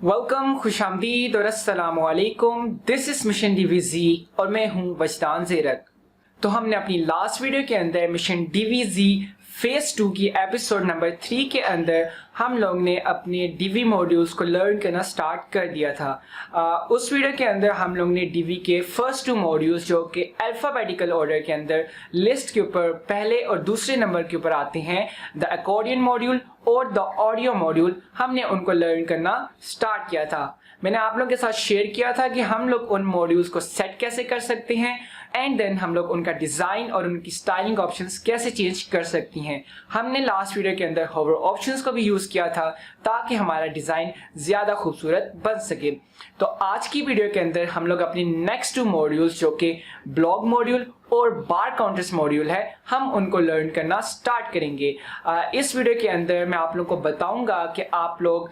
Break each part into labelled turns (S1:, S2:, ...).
S1: Welcome, खुशामदीद और अस्सलाम वालेकुम। दिस इज मिशन डीवीजी और मैं हूं वजदान ज़ेरक। तो हमने अपनी लास्ट वीडियो के अंदर मिशन डीवीजी फेज 2 की एपिसोड नंबर 3 के अंदर हम लोग ने अपने डीवी मॉड्यूल्स को लर्न करना स्टार्ट कर दिया था। उस वीडियो के अंदर हम लोग ने डीवी के फर्स्ट 2 मॉड्यूल्स जो कि अल्फ़ाबेटिकल ऑर्डर के अंदर लिस्ट के ऊपर पहले और दूसरे नंबर के ऊपर आते हैं, द अकॉर्डियन मॉड्यूल और द ऑडियो मॉड्यूल, हमने उनको लर्न करना स्टार्ट किया था। मैंने आप लोगों के साथ शेयर किया था कि हम लोग उन मॉड्यूल्स को सेट कैसे कर सकते हैं एंड देन हम लोग उनका डिज़ाइन और उनकी स्टाइलिंग ऑप्शंस कैसे चेंज कर सकती हैं। हमने लास्ट वीडियो के अंदर होवर ऑप्शंस को भी यूज़ किया था ताकि हमारा डिज़ाइन ज़्यादा खूबसूरत बन सके। तो आज की वीडियो के अंदर हम लोग अपनी नेक्स्ट 2 मॉड्यूल्स जो कि ब्लॉग मॉड्यूल और बार काउंटर्स मॉड्यूल है, हम उनको लर्न करना स्टार्ट करेंगे। इस वीडियो के अंदर मैं आप लोगों को बताऊंगा कि आप लोग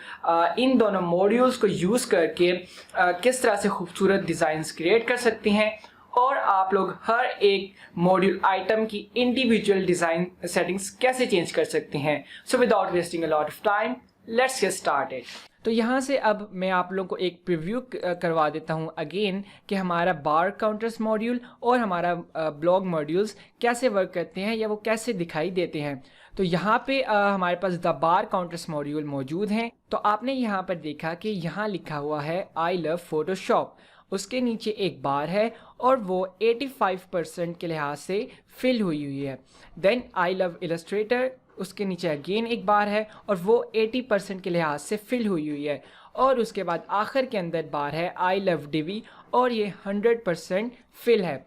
S1: इन दोनों मॉड्यूल्स को यूज़ करके किस तरह से खूबसूरत डिज़ाइंस क्रिएट कर सकते हैं और आप लोग हर एक मॉड्यूल आइटम की इंडिविजुअल डिज़ाइन सेटिंग्स कैसे चेंज कर सकते हैं। So without wasting a lot of time, let's get started. तो यहाँ से अब मैं आप लोगों को एक प्रीव्यू करवा देता हूँ अगेन कि हमारा बार काउंटर्स मॉड्यूल और हमारा ब्लॉग मॉड्यूल्स कैसे वर्क करते हैं या वो कैसे दिखाई देते हैं। तो यहाँ पे हमारे पास द बार काउंटर्स मॉड्यूल मौजूद हैं। तो आपने यहाँ पर देखा कि यहाँ लिखा हुआ है आई लव फोटोशॉप, उसके नीचे एक बार है और वो 85% के लिहाज से फिल हुई है। देन आई लव इलस्ट्रेटर, उसके नीचे अगेन एक बार है और वो 80% के लिहाज से फिल हुई है। और उसके बाद आखिर के अंदर बार है आई लव डिवी और ये 100% फिल है।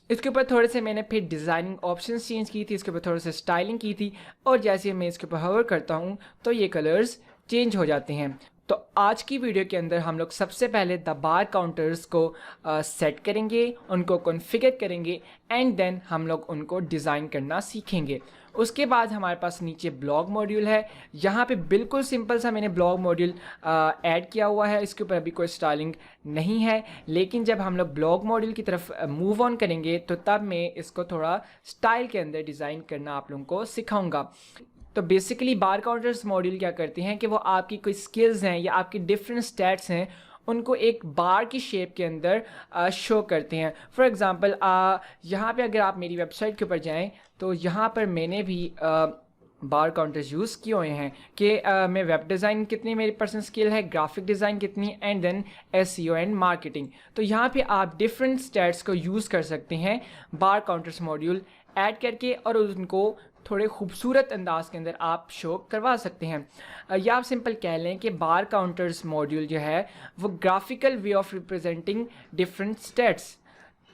S1: इसके ऊपर थोड़े से मैंने फिर डिज़ाइनिंग ऑप्शंस चेंज की थी, इसके ऊपर थोड़े से स्टाइलिंग की थी और जैसे मैं इसके ऊपर हवर करता हूँ तो ये कलर्स चेंज हो जाते हैं। तो आज की वीडियो के अंदर हम लोग सबसे पहले द बार काउंटर्स को सेट करेंगे, उनको कॉन्फ़िगर करेंगे एंड देन हम लोग उनको डिज़ाइन करना सीखेंगे। उसके बाद हमारे पास नीचे ब्लॉग मॉड्यूल है। यहाँ पे बिल्कुल सिंपल सा मैंने ब्लॉग मॉड्यूल ऐड किया हुआ है, इसके ऊपर अभी कोई स्टाइलिंग नहीं है, लेकिन जब हम लोग ब्लॉग मॉड्यूल की तरफ मूव ऑन करेंगे तो तब मैं इसको थोड़ा स्टाइल के अंदर डिज़ाइन करना आप लोगों को सिखाऊंगा। तो बेसिकली बार काउंटर्स मॉड्यूल क्या करते हैं कि वो आपकी कोई स्किल्स हैं या आपकी डिफरेंट स्टैट्स हैं उनको एक बार की शेप के अंदर शो करते हैं। फॉर एग्ज़ाम्पल यहाँ पे अगर आप मेरी वेबसाइट के ऊपर जाएं तो यहाँ पर मैंने भी बार काउंटर्स यूज़ किए हुए हैं कि मैं वेब डिज़ाइन कितनी मेरी पर्सनल स्किल है, ग्राफिक डिज़ाइन कितनी and then SEO and marketing. तो यहाँ पे आप डिफरेंट स्टैट्स को यूज़ कर सकते हैं बार काउंटर्स मॉड्यूल ऐड करके और उनको थोड़े खूबसूरत अंदाज के अंदर आप शो करवा सकते हैं। या आप सिंपल कह लें कि बार काउंटर्स मॉड्यूल जो है वो graphical way of representing different states.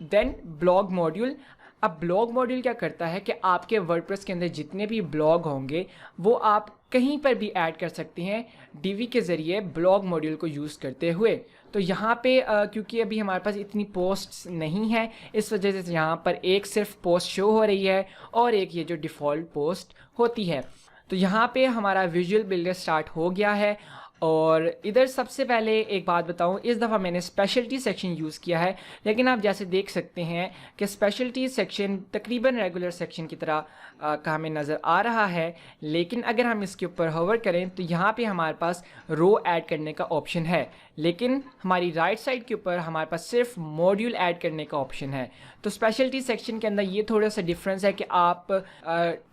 S1: Then blog module, अब ब्लॉग मॉड्यूल क्या करता है कि आपके वर्डप्रेस के अंदर जितने भी ब्लॉग होंगे वो आप कहीं पर भी ऐड कर सकते हैं डीवी के ज़रिए ब्लॉग मॉड्यूल को यूज़ करते हुए। तो यहाँ पे क्योंकि अभी हमारे पास इतनी पोस्ट्स नहीं है, इस वजह से यहाँ पर एक सिर्फ पोस्ट शो हो रही है और एक ये जो डिफ़ॉल्ट पोस्ट होती है। तो यहाँ पे हमारा विजुअल बिल्डर स्टार्ट हो गया है। और इधर सबसे पहले एक बात बताऊं, इस दफ़ा मैंने स्पेशलिटी सेक्शन यूज़ किया है, लेकिन आप जैसे देख सकते हैं कि स्पेशलिटी सेक्शन तकरीबन रेगुलर सेक्शन की तरह का हमें नज़र आ रहा है। लेकिन अगर हम इसके ऊपर होवर करें तो यहाँ पे हमारे पास रो ऐड करने का ऑप्शन है, लेकिन हमारी राइट साइड के ऊपर हमारे पास सिर्फ मॉड्यूल ऐड करने का ऑप्शन है। तो स्पेशलिटी सेक्शन के अंदर ये थोड़ा सा डिफरेंस है कि आप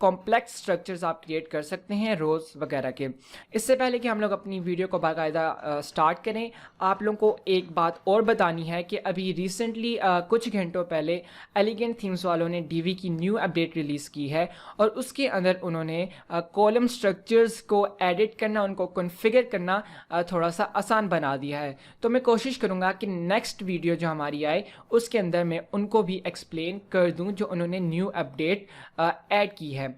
S1: कॉम्प्लेक्स स्ट्रक्चर्स आप क्रिएट कर सकते हैं रोज़ वगैरह के। इससे पहले कि हम लोग अपनी वीडियो को बाकायदा स्टार्ट करें, आप लोगों को एक बात और बतानी है कि अभी रिसेंटली कुछ घंटों पहले एलिगेंट थीम्स वालों ने डीवी की न्यू अपडेट रिलीज़ की है और उसके अंदर उन्होंने कॉलम स्ट्रक्चर्स को एडिट करना, उनको कॉन्फ़िगर करना थोड़ा सा आसान बना दिया है। तो मैं कोशिश करूँगा कि नेक्स्ट वीडियो जो हमारी आए उसके अंदर मैं उनको भी एक्सप्लेन कर दूँ जो उन्होंने न्यू अपडेट ऐड की है।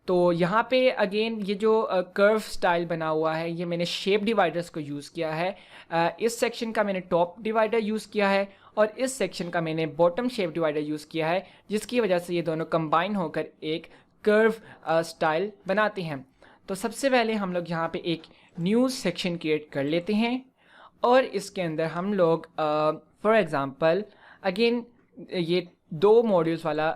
S1: तो यहाँ पे अगेन ये जो कर्व स्टाइल बना हुआ है ये मैंने शेप डिवाइडर्स को यूज़ किया है। इस सेक्शन का मैंने टॉप डिवाइडर यूज़ किया है और इस सेक्शन का मैंने बॉटम शेप डिवाइडर यूज़ किया है, जिसकी वजह से ये दोनों कंबाइन होकर एक कर्व स्टाइल बनाते हैं। तो सबसे पहले हम लोग यहाँ पे एक न्यू सेक्शन क्रिएट कर लेते हैं और इसके अंदर हम लोग फॉर एग्ज़ाम्पल अगेन ये 2 मॉड्यूल्स वाला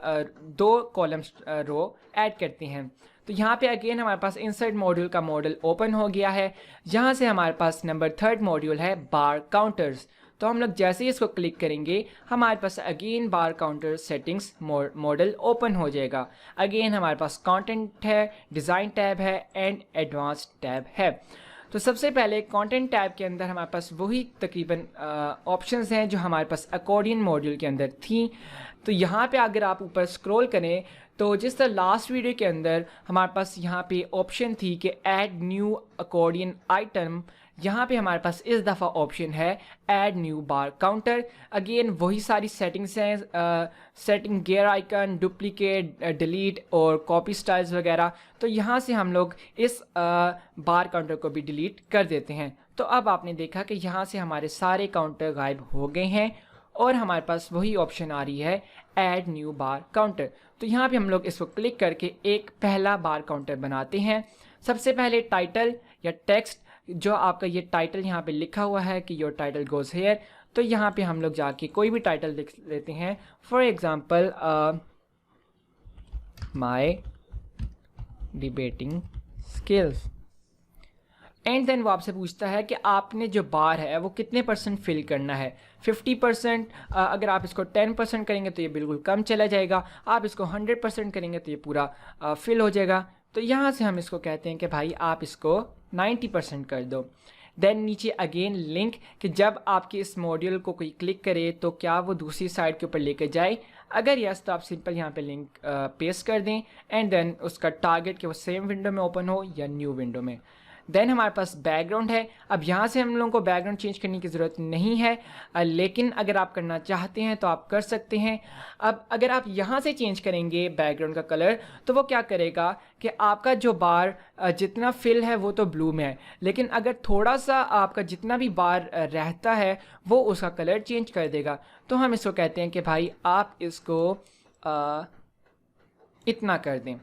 S1: 2 कॉलम्स रो ऐड करते हैं। तो यहाँ पे अगेन हमारे पास इंसर्ट मॉड्यूल का मॉडल ओपन हो गया है। यहाँ से हमारे पास नंबर 3 मॉड्यूल है बार काउंटर्स। तो हम लोग जैसे ही इसको क्लिक करेंगे हमारे पास अगेन बार काउंटर सेटिंग्स मॉडल ओपन हो जाएगा। अगेन हमारे पास कंटेंट है, डिज़ाइन टैब है एंड एडवांस्ड टैब है। तो सबसे पहले कंटेंट टैब के अंदर हमारे पास वही तकरीबन ऑप्शंस हैं जो हमारे पास अकॉर्डियन मॉड्यूल के अंदर थी। तो यहाँ पे अगर आप ऊपर स्क्रॉल करें तो जिस तरह लास्ट वीडियो के अंदर हमारे पास यहाँ पे ऑप्शन थी कि ऐड न्यू अकॉर्डियन आइटम, यहाँ पे हमारे पास इस दफ़ा ऑप्शन है ऐड न्यू बार काउंटर। अगेन वही सारी सेटिंग्स हैं, setting gear icon, duplicate, delete और कॉपी स्टाइल्स वगैरह। तो यहाँ से हम लोग इस बार काउंटर को भी डिलीट कर देते हैं। तो अब आपने देखा कि यहाँ से हमारे सारे काउंटर गायब हो गए हैं और हमारे पास वही ऑप्शन आ रही है ऐड न्यू बार काउंटर। तो यहाँ पे हम लोग इसको क्लिक करके एक पहला बार काउंटर बनाते हैं। सबसे पहले टाइटल या टेक्स्ट, जो आपका ये टाइटल यहाँ पे लिखा हुआ है कि योर टाइटल गोज हेयर, तो यहाँ पे हम लोग जाके कोई भी टाइटल लिख लेते हैं। For example my debating skills. And then वो आपसे पूछता है कि आपने जो बार है वो कितने % फिल करना है। 50%। अगर आप इसको 10% करेंगे तो ये बिल्कुल कम चला जाएगा, आप इसको 100% करेंगे तो ये पूरा फिल हो जाएगा। तो यहाँ से हम इसको कहते हैं कि भाई आप इसको 90% कर दो। देन नीचे अगेन लिंक, कि जब आपके इस मॉड्यूल को कोई क्लिक करे तो क्या वो दूसरी साइड के ऊपर लेकर जाए। अगर यस तो आप सिंपल यहाँ पे लिंक पेस्ट कर दें एंड देन उसका टारगेट कि वो सेम विंडो में ओपन हो या न्यू विंडो में। देन हमारे पास बैकग्राउंड है। अब यहाँ से हम लोगों को बैकग्राउंड चेंज करने की ज़रूरत नहीं है, लेकिन अगर आप करना चाहते हैं तो आप कर सकते हैं। अब अगर आप यहाँ से चेंज करेंगे बैकग्राउंड का कलर तो वो क्या करेगा कि आपका जो बार जितना फिल है वो तो ब्लू में है, लेकिन अगर थोड़ा सा आपका जितना भी बार रहता है वो उसका कलर चेंज कर देगा। तो हम इसको कहते हैं कि भाई आप इसको इतना कर दें।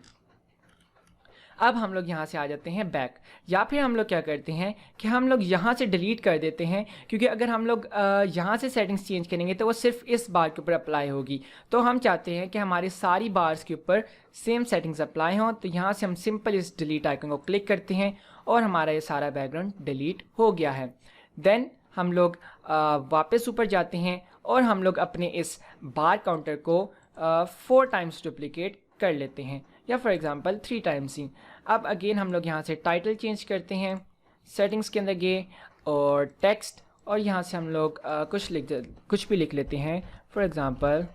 S1: अब हम लोग यहाँ से आ जाते हैं बैक, या फिर हम लोग क्या करते हैं कि हम लोग यहाँ से डिलीट कर देते हैं, क्योंकि अगर हम लोग यहाँ से सेटिंग्स चेंज करेंगे तो वो सिर्फ इस बार के ऊपर अप्लाई होगी। तो हम चाहते हैं कि हमारी सारी बार्स के ऊपर सेम सेटिंग्स अप्लाई हों। तो यहाँ से हम सिंपल इस डिलीट आइकन को क्लिक करते हैं और हमारा ये सारा बैकग्राउंड डिलीट हो गया है। देन हम लोग वापस ऊपर जाते हैं और हम लोग अपने इस बार काउंटर को 4 टाइम्स डुप्लीकेट कर लेते हैं, या फॉर एग्जांपल 3 टाइम्स ही। अब अगेन हम लोग यहाँ से टाइटल चेंज करते हैं, सेटिंग्स के अंदर गए और टेक्स्ट, और यहाँ से हम लोग कुछ भी लिख लेते हैं। For example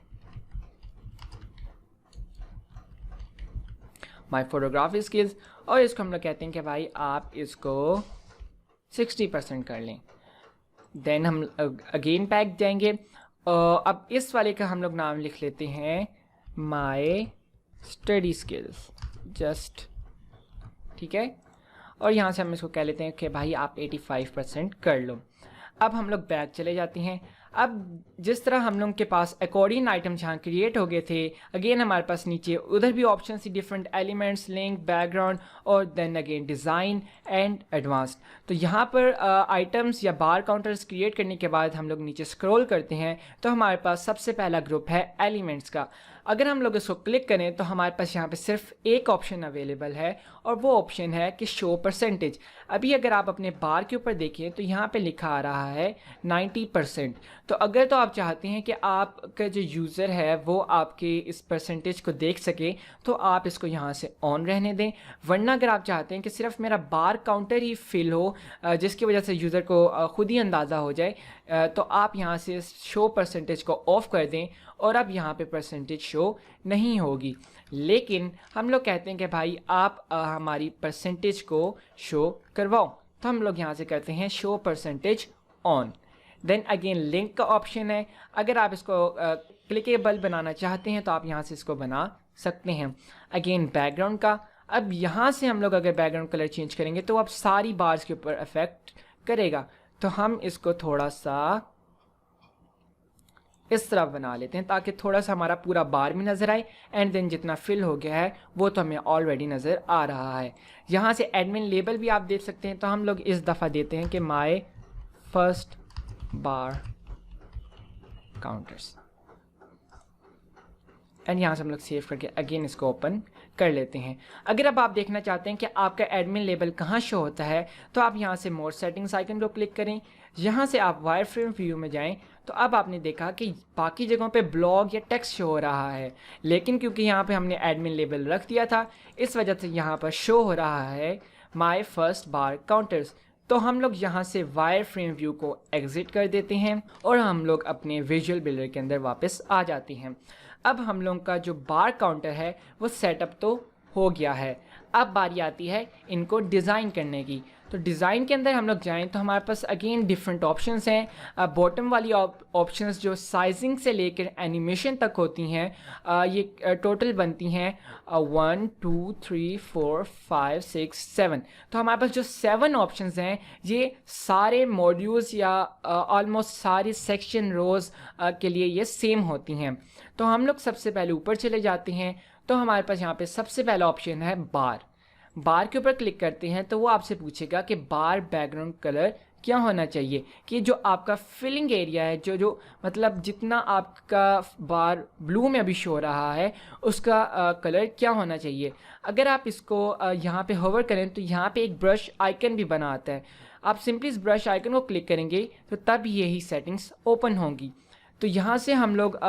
S1: my photography skills, और इसको हम लोग कहते हैं कि भाई आप इसको 60% कर लें। देन हम अगेन बैक जाएंगे। अब इस वाले का हम लोग नाम लिख लेते हैं माय स्टडी स्किल्स जस्ट, ठीक है। और यहाँ से हम इसको कह लेते हैं कि भाई आप 85% कर लो। अब हम लोग बैक चले जाते हैं। अब जिस तरह हम लोग के पास अकॉर्डिंग आइटम जहाँ क्रिएट हो गए थे, अगेन हमारे पास नीचे उधर भी ऑप्शन थी, डिफरेंट एलिमेंट्स, लिंक, बैकग्राउंड और then again design and advanced. तो यहाँ पर आइटम्स या बार काउंटर्स क्रिएट करने के बाद हम लोग नीचे स्क्रॉल करते हैं तो हमारे पास सबसे पहला ग्रुप है एलिमेंट्स का। अगर हम लोग इसको क्लिक करें तो हमारे पास यहाँ पे सिर्फ एक ऑप्शन अवेलेबल है और वो ऑप्शन है कि शो परसेंटेज। अभी अगर आप अपने बार के ऊपर देखें तो यहाँ पे लिखा आ रहा है 90%। तो अगर तो आप चाहते हैं कि आपका जो यूज़र है वो आपके इस परसेंटेज को देख सके तो आप इसको यहाँ से ऑन रहने दें, वरना अगर आप चाहते हैं कि सिर्फ मेरा बार काउंटर ही फिल हो जिसकी वजह से यूज़र को खुद ही अंदाज़ा हो जाए, तो आप यहाँ से शो परसेंटेज को ऑफ़ कर दें और अब यहाँ पे परसेंटेज शो नहीं होगी। लेकिन हम लोग कहते हैं कि भाई आप हमारी परसेंटेज को शो करवाओ, तो हम लोग यहाँ से करते हैं show percentage on. Then again link का ऑप्शन है, अगर आप इसको क्लिकेबल बनाना चाहते हैं तो आप यहाँ से इसको बना सकते हैं। अगेन बैकग्राउंड का, अब यहाँ से हम लोग अगर बैकग्राउंड कलर चेंज करेंगे तो अब सारी बार्स के ऊपर अफेक्ट करेगा। तो हम इसको थोड़ा सा इस तरह बना लेते हैं ताकि थोड़ा सा हमारा पूरा बार भी नज़र आए एंड देन जितना फिल हो गया है वो तो हमें ऑलरेडी नज़र आ रहा है। यहाँ से एडमिन लेबल भी आप देख सकते हैं, तो हम लोग इस दफ़ा देते हैं कि my first bar counters, and यहाँ से हम लोग सेव करके अगेन इसको ओपन कर लेते हैं। अगर अब आप देखना चाहते हैं कि आपका एडमिन लेबल कहाँ शो होता है तो आप यहाँ से मोर सेटिंग्स आइकन को क्लिक करें। यहाँ से आप वायरफ्रेम व्यू में जाएं तो अब आपने देखा कि बाकी जगहों पे ब्लॉग या टेक्स्ट शो हो रहा है, लेकिन क्योंकि यहाँ पे हमने एडमिन लेबल रख दिया था इस वजह से यहाँ पर शो हो रहा है माई फर्स्ट बार काउंटर्स। तो हम लोग यहाँ से वायर फ्रेम व्यू को एग्जिट कर देते हैं और हम लोग अपने विजुअल बिल्डर के अंदर वापस आ जाते हैं। अब हम लोग का जो बार काउंटर है वो सेटअप तो हो गया है। अब बारी आती है इनको डिज़ाइन करने की। तो डिज़ाइन के अंदर हम लोग जाएं तो हमारे पास अगेन डिफरेंट ऑप्शंस हैं। बॉटम वाली ऑप्शंस जो साइजिंग से लेकर एनिमेशन तक होती हैं, ये टोटल बनती हैं 1 2 3 4 5 6 7। तो हमारे पास जो 7 ऑप्शंस हैं ये सारे मॉड्यूल्स या ऑलमोस्ट सारी सेक्शन रोज़ के लिए ये सेम होती हैं। तो हम लोग सबसे पहले ऊपर चले जाते हैं। तो हमारे पास यहाँ पे सबसे पहला ऑप्शन है बार। बार के ऊपर क्लिक करते हैं तो वो आपसे पूछेगा कि बार बैकग्राउंड कलर क्या होना चाहिए, कि जो आपका फिलिंग एरिया है, जो मतलब जितना आपका बार ब्लू में अभी शो हो रहा है उसका कलर क्या होना चाहिए। अगर आप इसको यहाँ पे होवर करें तो यहाँ पे एक ब्रश आइकन भी बना आता है। आप सिंपली इस ब्रश आइकन को क्लिक करेंगे तो तब यही सेटिंग्स ओपन होंगी। तो यहाँ से हम लोग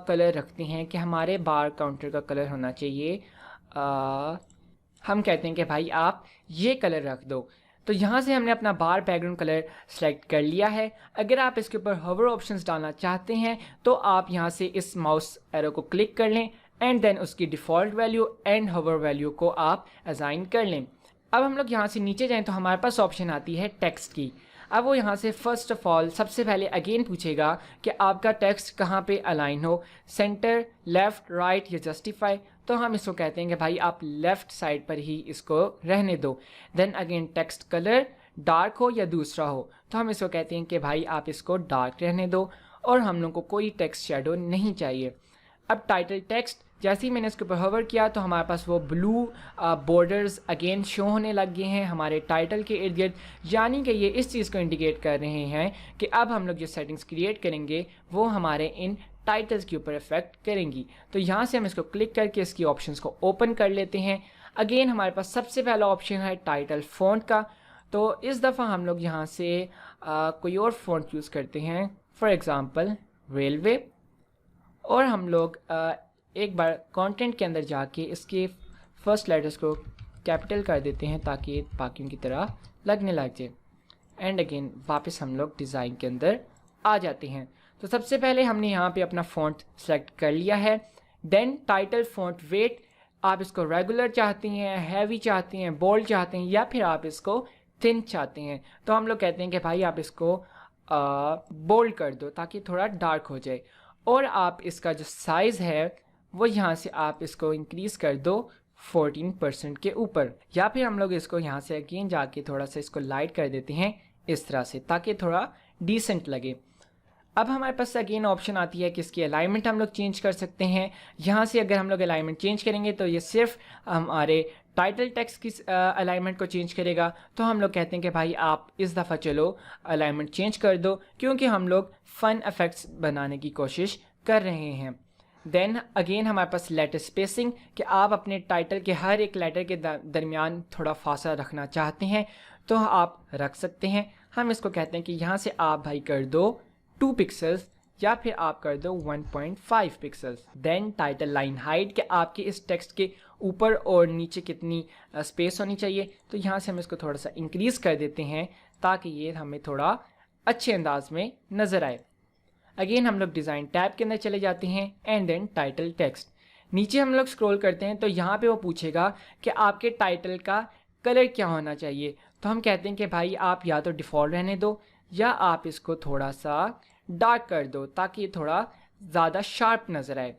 S1: कलर रखते हैं कि हमारे बार काउंटर का कलर होना चाहिए, हम कहते हैं कि भाई आप ये कलर रख दो। तो यहाँ से हमने अपना बार बैकग्राउंड कलर सेलेक्ट कर लिया है। अगर आप इसके ऊपर होवर ऑप्शंस डालना चाहते हैं तो आप यहाँ से इस माउस एरो को क्लिक कर लें एंड देन उसकी default value and hover value को आप असाइन कर लें। अब हम लोग यहाँ से नीचे जाएँ तो हमारे पास ऑप्शन आती है टेक्स्ट की। अब वो यहाँ से फर्स्ट ऑफ ऑल सबसे पहले अगेन पूछेगा कि आपका टेक्स्ट कहाँ पे अलाइन हो, सेंटर, लेफ़्ट, राइट या जस्टिफाई। तो हम इसको कहते हैं कि भाई आप लेफ़्ट साइड पर ही इसको रहने दो। Then again text colour dark हो या दूसरा हो, तो हम इसको कहते हैं कि भाई आप इसको डार्क रहने दो और हम लोग को कोई टेक्स्ट शेडो नहीं चाहिए। अब टाइटल टेक्स्ट, जैसे ही मैंने इसके ऊपर होवर किया तो हमारे पास वो ब्लू बॉर्डर्स अगेन शो होने लग गए हैं हमारे टाइटल के इर्द गिर्द, यानी कि ये इस चीज़ को इंडिकेट कर रहे हैं कि अब हम लोग जो सेटिंग्स क्रिएट करेंगे वो हमारे इन टाइटल्स के ऊपर इफेक्ट करेंगी। तो यहाँ से हम इसको क्लिक करके इसकी ऑप्शंस को ओपन कर लेते हैं। अगेन हमारे पास सबसे पहला ऑप्शन है टाइटल फ़ॉन्ट का। तो इस दफ़ा हम लोग यहाँ से कोई और फ़ॉन्ट यूज़ करते हैं, फॉर एग्ज़ाम्पल रेलवे, और हम लोग एक बार कंटेंट के अंदर जाके इसके फर्स्ट लेटर्स को कैपिटल कर देते हैं ताकि बाकियों की तरह लगने लग जाए। एंड अगेन वापस हम लोग डिज़ाइन के अंदर आ जाते हैं। तो सबसे पहले हमने यहाँ पे अपना फ़ॉन्ट सेलेक्ट कर लिया है। देन टाइटल फ़ॉन्ट वेट, आप इसको रेगुलर चाहती हैं, हैवी चाहती हैं, बोल्ड चाहते हैं या फिर आप इसको थिन चाहते हैं। तो हम लोग कहते हैं कि भाई आप इसको बोल्ड कर दो ताकि थोड़ा डार्क हो जाए। और आप इसका जो साइज़ है वो यहाँ से आप इसको इंक्रीज़ कर दो 14% के ऊपर, या फिर हम लोग इसको यहाँ से अगेन जाके थोड़ा सा इसको लाइट कर देते हैं इस तरह से ताकि थोड़ा डिसेंट लगे। अब हमारे पास अगेन ऑप्शन आती है कि इसकी अलाइनमेंट हम लोग चेंज कर सकते हैं। यहाँ से अगर हम लोग अलाइनमेंट चेंज करेंगे तो ये सिर्फ हमारे टाइटल टेक्स्ट की अलाइनमेंट को चेंज करेगा। तो हम लोग कहते हैं कि भाई आप इस दफ़ा चलो अलाइनमेंट चेंज कर दो, क्योंकि हम लोग फ़न इफ़ेक्ट्स बनाने की कोशिश कर रहे हैं। देन अगेन हमारे पास लेटर स्पेसिंग, कि आप अपने टाइटल के हर एक लेटर के दरमियान थोड़ा फासला रखना चाहते हैं तो आप रख सकते हैं। हम इसको कहते हैं कि यहाँ से आप भाई कर दो 2 पिक्सल्स या फिर आप कर दो 1.5 pixels. Then title line height, कि आपके इस टेक्स्ट के ऊपर और नीचे कितनी स्पेस होनी चाहिए। तो यहाँ से हम इसको थोड़ा सा इंक्रीज़ कर देते हैं ताकि ये हमें थोड़ा अच्छे अंदाज में नज़र आए। अगेन हम लोग डिज़ाइन टैब के अंदर चले जाते हैं एंड देन टाइटल टेक्स्ट। नीचे हम लोग स्क्रॉल करते हैं तो यहाँ पे वो पूछेगा कि आपके टाइटल का कलर क्या होना चाहिए। तो हम कहते हैं कि भाई आप या तो डिफ़ॉल्ट रहने दो या आप इसको थोड़ा सा डार्क कर दो ताकि ये थोड़ा ज़्यादा शार्प नज़र आए।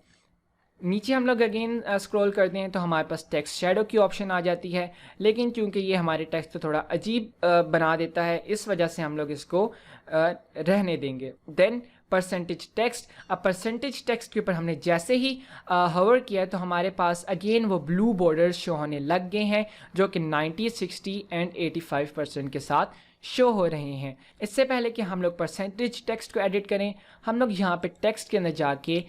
S1: नीचे हम लोग अगेन स्क्रॉल करते हैं तो हमारे पास टेक्स्ट शेडो की ऑप्शन आ जाती है, लेकिन चूंकि ये हमारे टेक्स्ट को थोड़ा अजीब बना देता है इस वजह से हम लोग इसको रहने देंगे। देन परसेंटेज टेक्स्ट, अब परसेंटेज टेक्स्ट के ऊपर हमने जैसे ही होवर किया तो हमारे पास अगेन वो ब्लू बॉर्डर्स शो होने लग गए हैं जो कि 90, 60 एंड 85% के साथ शो हो रहे हैं। इससे पहले कि हम लोग परसेंटेज टेक्स्ट को एडिट करें, हम लोग यहाँ पे टेक्स्ट के अंदर जाके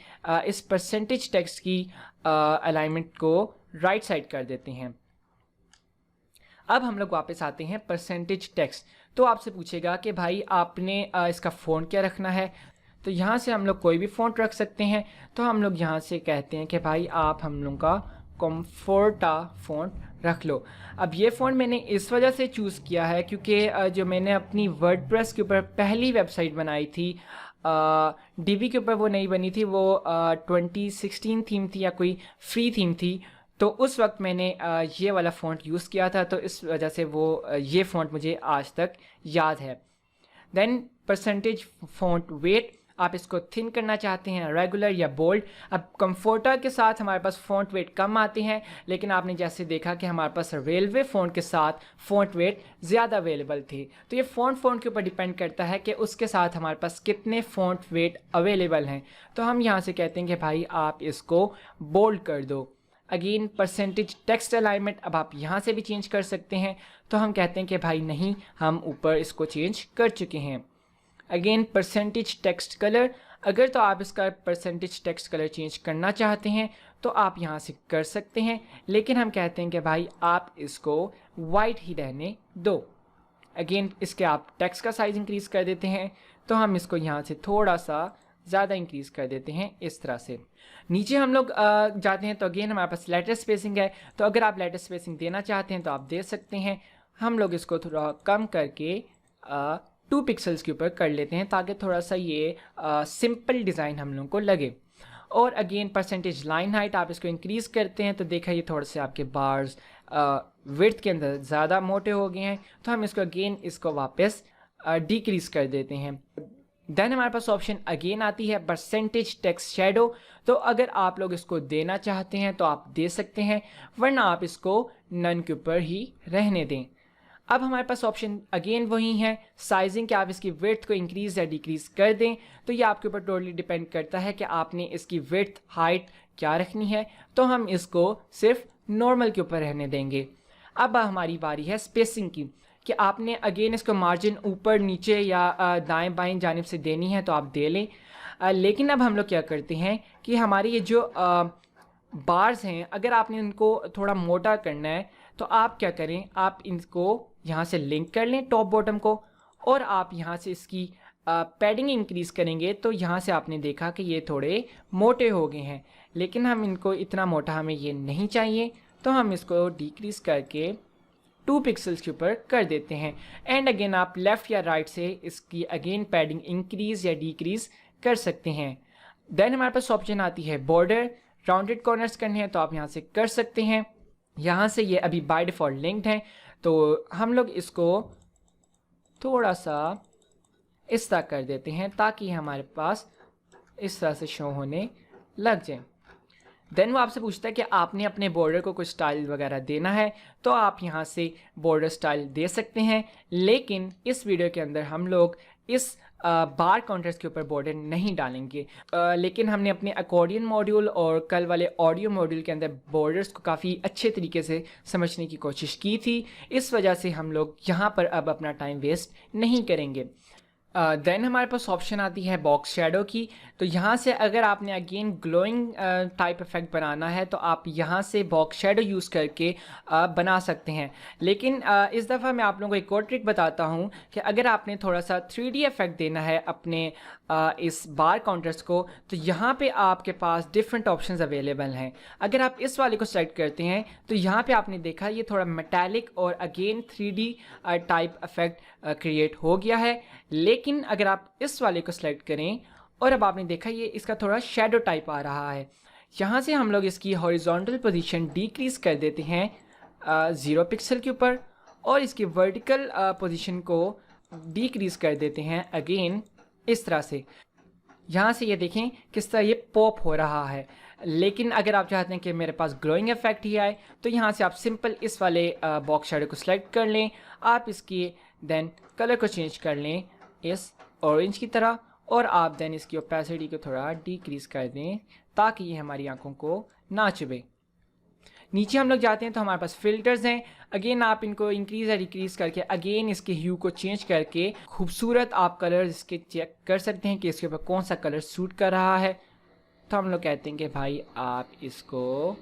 S1: इस परसेंटेज टेक्स्ट की अलाइनमेंट को राइट साइड कर देते हैं। अब हम लोग वापस आते हैं परसेंटेज टेक्स्ट। तो आपसे पूछेगा कि भाई आपने इसका फ़ॉन्ट क्या रखना है, तो यहाँ से हम लोग कोई भी फ़ॉन्ट रख सकते हैं। तो हम लोग यहाँ से कहते हैं कि भाई आप हम लोग का कम्फर्टा फ़ॉन्ट रख लो। अब ये फ़ॉन्ट मैंने इस वजह से चूज़ किया है क्योंकि जो मैंने अपनी वर्डप्रेस के ऊपर पहली वेबसाइट बनाई थी, डीबी के ऊपर वो नहीं बनी थी, वो 2016 थीम थी या कोई फ्री थीम थी। तो उस वक्त मैंने ये वाला फ़ॉन्ट यूज़ किया था, तो इस वजह से वो ये फ़ॉन्ट मुझे आज तक याद है। देन परसेंटेज फ़ॉन्ट वेट, आप इसको थिन करना चाहते हैं, रेगुलर या बोल्ड। अब कंफर्टर के साथ हमारे पास फ़ॉन्ट वेट कम आते हैं, लेकिन आपने जैसे देखा कि हमारे पास रेलवे फ़ॉन्ट के साथ फ़ॉन्ट वेट ज़्यादा अवेलेबल थे। तो ये फ़ॉन्ट के ऊपर डिपेंड करता है कि उसके साथ हमारे पास कितने फ़ॉन्ट वेट अवेलेबल हैं। तो हम यहाँ से कहते हैं कि भाई आप इसको बोल्ड कर दो। अगेन परसेंटेज टेक्स्ट अलाइनमेंट, अब आप यहाँ से भी चेंज कर सकते हैं। तो हम कहते हैं कि भाई नहीं, हम ऊपर इसको चेंज कर चुके हैं। अगेन परसेंटेज टेक्स्ट कलर, अगर तो आप इसका परसेंटेज टेक्स्ट कलर चेंज करना चाहते हैं तो आप यहाँ से कर सकते हैं, लेकिन हम कहते हैं कि भाई आप इसको वाइट ही रहने दो। अगेन इसके आप टेक्स्ट का साइज़ इंक्रीज़ कर देते हैं, तो हम इसको यहाँ से थोड़ा सा ज़्यादा इंक्रीज़ कर देते हैं इस तरह से। नीचे हम लोग जाते हैं तो अगेन हमारे पास लेटर स्पेसिंग है, तो अगर आप लेटर स्पेसिंग देना चाहते हैं तो आप दे सकते हैं। हम लोग इसको थोड़ा कम करके 2 पिक्सल्स के ऊपर कर लेते हैं ताकि थोड़ा सा ये सिंपल डिज़ाइन हम लोग को लगे। और अगेन परसेंटेज लाइन हाइट, आप इसको इंक्रीज़ करते हैं तो देखा ये थोड़े से आपके बार्स विड्थ के अंदर ज़्यादा मोटे हो गए हैं, तो हम इसको अगेन इसको वापस डिक्रीज़ कर देते हैं। देन हमारे पास ऑप्शन अगेन आती है परसेंटेज टेक्स्ट शेडो। तो अगर आप लोग इसको देना चाहते हैं तो आप दे सकते हैं, वरना आप इसको नन के ऊपर ही रहने दें। अब हमारे पास ऑप्शन अगेन वही है साइजिंग, कि आप इसकी विड्थ को इंक्रीज़ या डिक्रीज़ कर दें। तो ये आपके ऊपर टोटली डिपेंड करता है कि आपने इसकी विड्थ हाइट क्या रखनी है। तो हम इसको सिर्फ नॉर्मल के ऊपर रहने देंगे। अब हमारी बारी है स्पेसिंग की, कि आपने अगेन इसको मार्जिन ऊपर नीचे या दाएं बाएं जानिब से देनी है तो आप दे लें। लेकिन अब हम लोग क्या करते हैं कि हमारी ये जो बार्स हैं, अगर आपने इनको थोड़ा मोटा करना है तो आप क्या करें, आप इनको यहाँ से लिंक कर लें टॉप बॉटम को, और आप यहाँ से इसकी पैडिंग इंक्रीज़ करेंगे तो यहाँ से आपने देखा कि ये थोड़े मोटे हो गए हैं। लेकिन हम इनको इतना मोटा हमें ये नहीं चाहिए, तो हम इसको डिक्रीज़ करके 2 पिक्सल्स के ऊपर कर देते हैं। एंड अगेन आप लेफ़्ट या राइट से इसकी अगेन पैडिंग इंक्रीज़ या डिक्रीज़ कर सकते हैं। देन हमारे पास ऑप्शन आती है बॉर्डर, राउंडेड कॉर्नर्स करने हैं तो आप यहाँ से कर सकते हैं। यहाँ से ये अभी बाय डिफ़ॉल्ट लिंक्ड हैं, तो हम लोग इसको थोड़ा सा इस तरह कर देते हैं ताकि हमारे पास इस तरह से शो होने लग जाए। देन वो आपसे पूछता है कि आपने अपने बॉर्डर को कुछ स्टाइल वगैरह देना है, तो आप यहाँ से बॉर्डर स्टाइल दे सकते हैं। लेकिन इस वीडियो के अंदर हम लोग इस बार काउंटर्स के ऊपर बॉर्डर नहीं डालेंगे, लेकिन हमने अपने अकॉर्डियन मॉड्यूल और कल वाले ऑडियो मॉड्यूल के अंदर बॉर्डर्स को काफ़ी अच्छे तरीके से समझने की कोशिश की थी। इस वजह से हम लोग यहाँ पर अब अपना टाइम वेस्ट नहीं करेंगे। देन हमारे पास ऑप्शन आती है बॉक्स शेडो की। तो यहाँ से अगर आपने अगेन ग्लोइंग टाइप इफेक्ट बनाना है तो आप यहाँ से बॉक्स शेडो यूज़ करके बना सकते हैं। लेकिन इस दफ़ा मैं आप लोगों को एक और ट्रिक बताता हूँ कि अगर आपने थोड़ा सा 3D इफेक्ट देना है अपने इस बार काउंटर्स को, तो यहाँ पे आपके पास डिफरेंट ऑप्शंस अवेलेबल हैं। अगर आप इस वाले को सेलेक्ट करते हैं तो यहाँ पे आपने देखा ये थोड़ा मेटालिक और again 3D type effect create हो गया है। लेकिन अगर आप इस वाले को सिलेक्ट करें और अब आपने देखा ये इसका थोड़ा शेडो टाइप आ रहा है, यहाँ से हम लोग इसकी हॉरिजॉन्टल पोजीशन डिक्रीज़ कर देते हैं 0 पिक्सल के ऊपर, और इसकी वर्टिकल पोजीशन को डिक्रीज़ कर देते हैं अगेन इस तरह से। यहाँ से ये देखें किस तरह ये पॉप हो रहा है। लेकिन अगर आप चाहते हैं कि मेरे पास ग्लोइंग इफेक्ट ही आए तो यहाँ से आप सिंपल इस वाले बॉक्स शेडो को सिलेक्ट कर लें, आप इसकी देन कलर को चेंज कर लें इस ऑरेंज की तरह, और आप देन इसकी ओपेसिटी को थोड़ा डिक्रीज़ कर दें ताकि ये हमारी आंखों को ना चुभे। नीचे हम लोग जाते हैं तो हमारे पास फ़िल्टर्स हैं। अगेन आप इनको इंक्रीज़ या डिक्रीज़ करके अगेन इसके ह्यू को चेंज करके खूबसूरत आप कलर इसके चेक कर सकते हैं कि इसके ऊपर कौन सा कलर सूट कर रहा है। तो हम लोग कहते हैं कि भाई आप इसको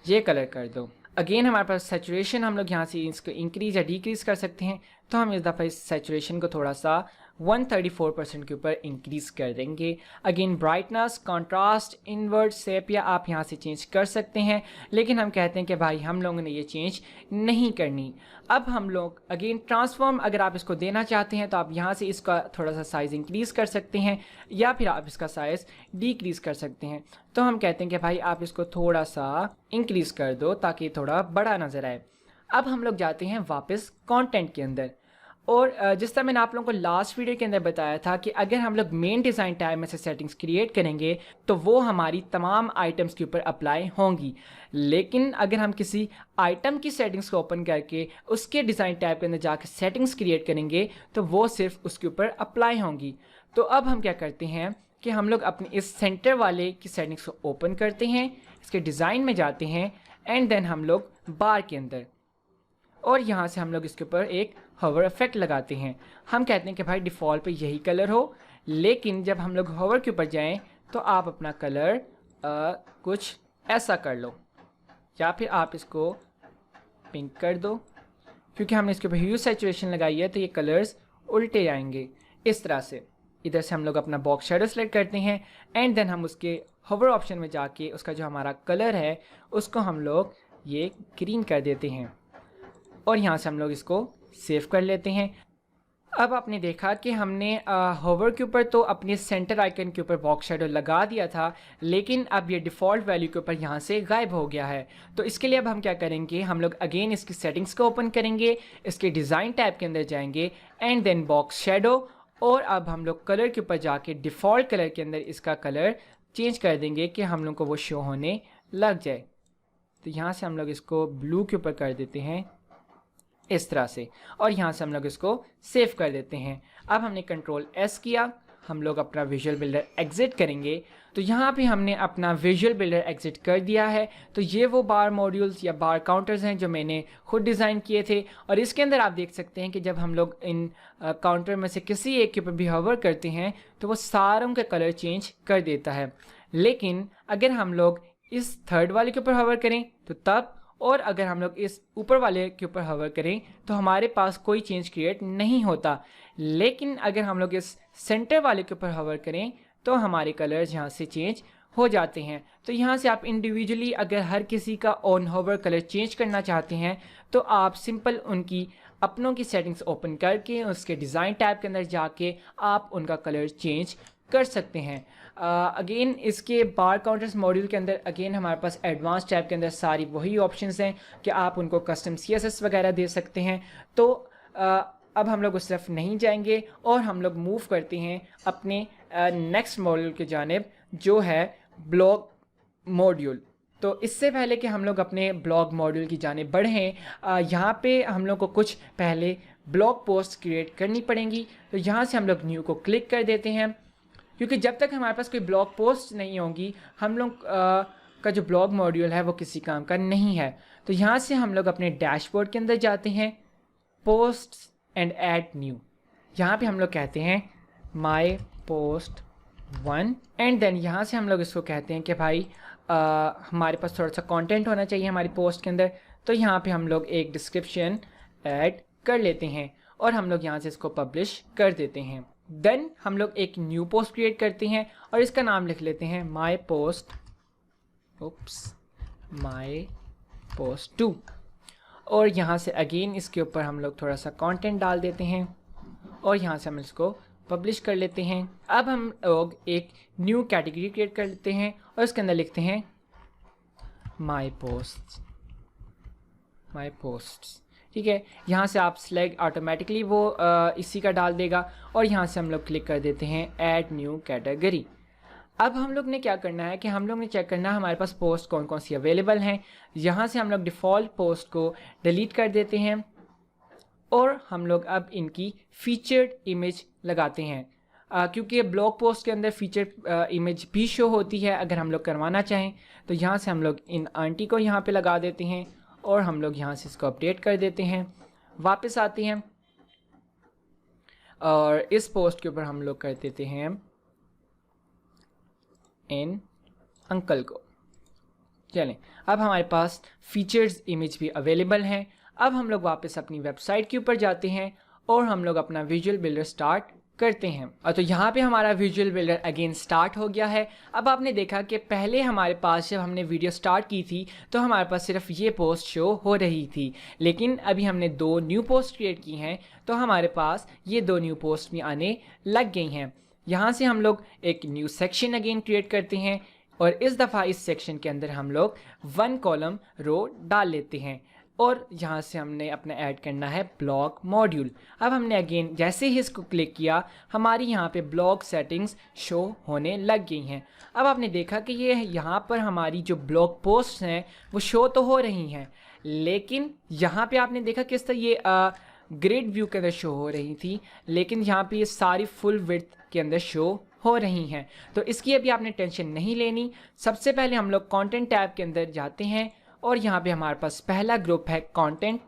S1: ये कलर कर दो। अगेन हमारे पास सैचुरेशन, हम लोग यहाँ से इसको इंक्रीज़ या डिक्रीज़ कर सकते हैं। तो हम इस दफ़ा इस सैचुरेशन को थोड़ा सा 134% के ऊपर इंक्रीज़ कर देंगे। Again brightness, contrast, invert, sepia आप यहाँ से चेंज कर सकते हैं, लेकिन हम कहते हैं कि भाई हम लोगों ने ये चेंज नहीं करनी। अब हम लोग अगेन ट्रांसफॉर्म अगर आप इसको देना चाहते हैं तो आप यहाँ से इसका थोड़ा सा साइज़ इंक्रीज़ कर सकते हैं या फिर आप इसका साइज़ डिक्रीज़ कर सकते हैं। तो हम कहते हैं कि भाई आप इसको थोड़ा सा इंक्रीज़ कर दो ताकि थोड़ा बड़ा नज़र आए। अब हम लोग जाते हैं वापस कंटेंट के अंदर, और जिस तरह मैंने आप लोगों को लास्ट वीडियो के अंदर बताया था कि अगर हम लोग मेन डिज़ाइन टैब में से सेटिंग्स क्रिएट करेंगे तो वो हमारी तमाम आइटम्स के ऊपर अप्लाई होंगी, लेकिन अगर हम किसी आइटम की सेटिंग्स को ओपन करके उसके डिज़ाइन टैब के अंदर जाकर सेटिंग्स क्रिएट करेंगे तो वो सिर्फ उसके ऊपर अप्लाई होंगी। तो अब हम क्या करते हैं कि हम लोग अपने इस सेंटर वाले की सेटिंग्स को ओपन करते हैं, इसके डिज़ाइन में जाते हैं एंड देन हम लोग बार के अंदर, और यहाँ से हम लोग इसके ऊपर एक हवर इफेक्ट लगाते हैं। हम कहते हैं कि भाई डिफ़ॉल्ट पे यही कलर हो, लेकिन जब हम लोग हवर के ऊपर जाएं तो आप अपना कलर कुछ ऐसा कर लो, या फिर आप इसको पिंक कर दो, क्योंकि हमने इसके ऊपर ह्यू सैचुरेशन लगाई है तो ये कलर्स उल्टे आएंगे इस तरह से। इधर से हम लोग अपना बॉक्स शेडो सेलेक्ट करते हैं एंड देन हम उसके हवर ऑप्शन में जाके उसका जो हमारा कलर है उसको हम लोग ये ग्रीन कर देते हैं, और यहाँ से हम लोग इसको सेव कर लेते हैं। अब आपने देखा कि हमने होवर के ऊपर तो अपने सेंटर आइकन के ऊपर बॉक्स शेडो लगा दिया था, लेकिन अब ये डिफ़ॉल्ट वैल्यू के ऊपर यहाँ से गायब हो गया है। तो इसके लिए अब हम क्या करेंगे, हम लोग अगेन इसकी सेटिंग्स को ओपन करेंगे, इसके डिज़ाइन टैब के अंदर जाएंगे एंड देन बॉक्स शेडो, और अब हम लोग कलर के ऊपर जाके डिफ़ॉल्ट कलर के अंदर इसका कलर चेंज कर देंगे कि हम लोग को वो शो होने लग जाए। तो यहाँ से हम लोग इसको ब्लू के ऊपर कर देते हैं इस तरह से, और यहाँ से हम लोग इसको सेव कर देते हैं। अब हमने कंट्रोल एस किया, हम लोग अपना विजुअल बिल्डर एग्जिट करेंगे, तो यहाँ पे हमने अपना विजुअल बिल्डर एग्जिट कर दिया है। तो ये वो बार मॉड्यूल्स या बार काउंटर्स हैं जो मैंने खुद डिज़ाइन किए थे, और इसके अंदर आप देख सकते हैं कि जब हम लोग इन काउंटर में से किसी एक के ऊपर भी हवर करते हैं तो वो सारों का कलर चेंज कर देता है। लेकिन अगर हम लोग इस थर्ड वाले के ऊपर हवर करें तो तब, और अगर हम लोग इस ऊपर वाले के ऊपर हवर करें तो हमारे पास कोई चेंज क्रिएट नहीं होता। लेकिन अगर हम लोग इस सेंटर वाले के ऊपर हवर करें तो हमारे कलर्स यहाँ से चेंज हो जाते हैं। तो यहाँ से आप इंडिविजुअली अगर हर किसी का ऑन होवर कलर चेंज करना चाहते हैं तो आप सिंपल उनकी अपनों की सेटिंग्स ओपन करके उसके डिज़ाइन टैब के अंदर जाके आप उनका कलर चेंज कर सकते हैं। अगेन इसके बार काउंटर्स मॉड्यूल के अंदर अगेन हमारे पास एडवांस टैब के अंदर सारी वही ऑप्शंस हैं कि आप उनको कस्टम CSS वगैरह दे सकते हैं। तो अब हम लोग उस तरफ नहीं जाएंगे और हम लोग मूव करते हैं अपने नेक्स्ट मॉड्यूल की जानिब जो है ब्लॉग मॉड्यूल। तो इससे पहले कि हम लोग अपने ब्लॉग मॉड्यूल की जानिब बढ़ें, यहाँ पे हम लोग को कुछ पहले ब्लॉग पोस्ट क्रिएट करनी पड़ेंगी। तो यहाँ से हम लोग न्यू को क्लिक कर देते हैं, क्योंकि जब तक हमारे पास कोई ब्लॉग पोस्ट नहीं होगी हम लोग का जो ब्लॉग मॉड्यूल है वो किसी काम का नहीं है। तो यहाँ से हम लोग अपने डैशबोर्ड के अंदर जाते हैं, पोस्ट एंड ऐड न्यू, यहाँ पे हम लोग कहते हैं माई पोस्ट 1 एंड देन यहाँ से हम लोग इसको कहते हैं कि भाई हमारे पास थोड़ा सा कंटेंट होना चाहिए हमारी पोस्ट के अंदर। तो यहाँ पे हम लोग एक डिस्क्रिप्शन ऐड कर लेते हैं और हम लोग यहाँ से इसको पब्लिश कर देते हैं। देन हम लोग एक न्यू पोस्ट क्रिएट करते हैं और इसका नाम लिख लेते हैं माई पोस्ट माई पोस्ट 2, और यहाँ से अगेन इसके ऊपर हम लोग थोड़ा सा कंटेंट डाल देते हैं और यहाँ से हम इसको पब्लिश कर लेते हैं। अब हम लोग एक न्यू कैटेगरी क्रिएट कर लेते हैं और इसके अंदर लिखते हैं माई पोस्ट। ठीक है, यहाँ से आप सिलेक्ट ऑटोमेटिकली वो इसी का डाल देगा और यहाँ से हम लोग क्लिक कर देते हैं ऐड न्यू कैटेगरी। अब हम लोग ने क्या करना है कि हम लोग ने चेक करना है हमारे पास पोस्ट कौन कौन सी अवेलेबल हैं। यहाँ से हम लोग डिफ़ॉल्ट पोस्ट को डिलीट कर देते हैं और हम लोग अब इनकी फीचर्ड इमेज लगाते हैं, क्योंकि ब्लॉग पोस्ट के अंदर फीचर इमेज भी शो होती है अगर हम लोग करवाना चाहें। तो यहाँ से हम लोग इन आंटी को यहाँ पे लगा देते हैं और हम लोग यहाँ से इसको अपडेट कर देते हैं। वापस आते हैं और इस पोस्ट के ऊपर हम लोग कर देते हैं इन अंकल को। चलें, अब हमारे पास फीचर्स इमेज भी अवेलेबल हैं। अब हम लोग वापस अपनी वेबसाइट के ऊपर जाते हैं और हम लोग अपना विजुअल बिल्डर स्टार्ट करते हैं। और तो यहाँ पे हमारा विजुअल बिल्डर अगेन स्टार्ट हो गया है। अब आपने देखा कि पहले हमारे पास जब हमने वीडियो स्टार्ट की थी तो हमारे पास सिर्फ ये पोस्ट शो हो रही थी, लेकिन अभी हमने 2 न्यू पोस्ट क्रिएट की हैं तो हमारे पास ये 2 न्यू पोस्ट भी आने लग गई हैं। यहाँ से हम लोग एक न्यू सेक्शन अगेन क्रिएट करते हैं और इस दफ़ा इस सेक्शन के अंदर हम लोग 1 कॉलम रो डाल लेते हैं और यहाँ से हमने अपना ऐड करना है ब्लॉग मॉड्यूल। अब हमने अगेन जैसे ही इसको क्लिक किया हमारी यहाँ पे ब्लॉग सेटिंग्स शो होने लग गई हैं। अब आपने देखा कि ये यहाँ पर हमारी जो ब्लॉग पोस्ट हैं वो शो तो हो रही हैं, लेकिन यहाँ पे आपने देखा किस तरह ये ग्रिड व्यू के अंदर शो हो रही थी, लेकिन यहाँ पे ये सारी फुल विड्थ के अंदर शो हो रही हैं। तो इसकी अभी आपने टेंशन नहीं लेनी। सबसे पहले हम लोग कंटेंट टैब के अंदर जाते हैं और यहाँ पे हमारे पास पहला ग्रुप है कंटेंट।